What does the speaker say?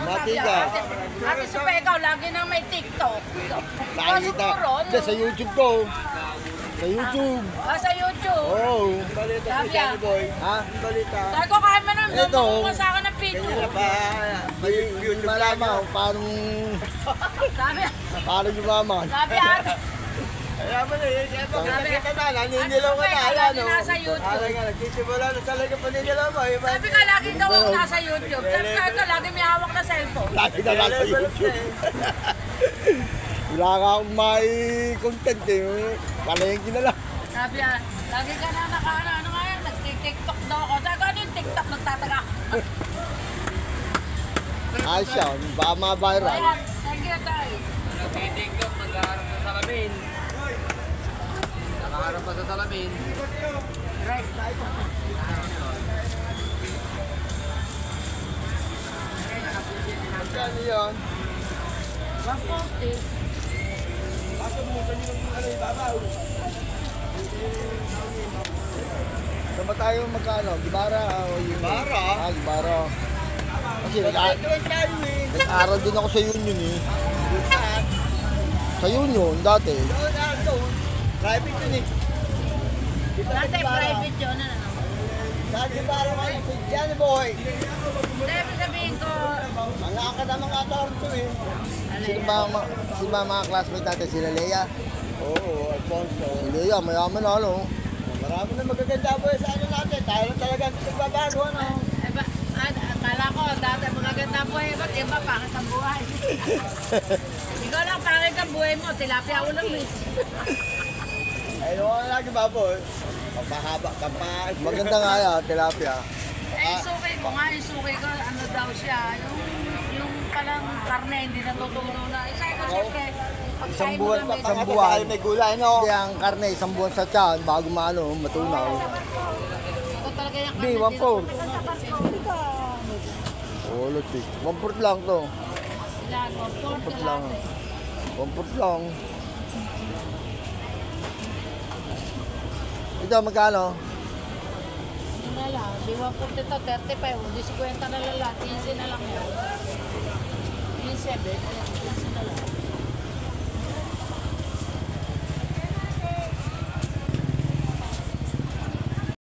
Bati sabi ka. Ate Sophia, ikaw lagi nang may TikTok. Nakikita. Hindi, sa YouTube ko. Sa YouTube. Sa YouTube. Oo. Balita si Sabi Johnny Boy. Ha? Balita. Sabi ko kahit man ang Ito. mo sa akin ng video. Kanya pa. May YouTube Malaman kung paano yumaman. Sabi ate. Kaya mo na yun. Kaya mo kita na. Naninilaw ka na. Ayan o. Nasa YouTube. Alam nga. Nagsisimula na talaga paninilaw mo. Sabi ka lagi daw ako nasa YouTube. Sabi ka ito, lagi may hawak na cellphone. Lagi na lang sa YouTube. Wala ka akong may content eh. Palengke na lang. Sabi lagi ka na ano nga yan, nag-TikTok daw ako. Sabi ko, ano yung TikTok nagtataga? Ayos siya. Baka ma-viral. Ayan, thank you guys. Nag-TikTok, nag-aarap sa salamin. Nakaharap pa sa salamin. Right. Ano yun? 140. Saan ba tayo magkano? Gibara o Union? Gibara? Gibara. Kasi Araw din ako sa Union eh. Sa Union, dati. Private yun eh. Dati private yun, ano? Dati parang ano si Johnny Boy. Dahil sabihin ko, Mga ka na mga torto eh. Sino ba mga classmate natin? Sila Lea? Oo, Alfonso. Si Lea, mayaman na ano. Marami na magaganda po sa ano natin. Tayo lang talaga nagbabago ano. akala ko dati magaganda buhay, ba't iba pangit ang buhay? Ikaw lang pangit ang buhay mo, tilapia ulam eh. Ay, wala lagi baboy. Pampahaba, Maganda nga yan, tilapia. Suki ko nga, yung suki ko, ano daw siya, yung palang karne, hindi natutunaw na. Isa ko siyempre, Isang buwan pa, isang Pangatlo buwan. tayo may gulay, no? Hindi ang karne, isang buwan sa tiyan, bago matunaw. Ito talaga yung Hindi, 1/4. Oh, lusik. 1/4 lang to. Ilan, 1/4 lang. 1/4 lang. Ito, magkano? Ano na lang, di 140 to, 35, di 50 na lang, 15 na lang yun. 15, 15 na lang.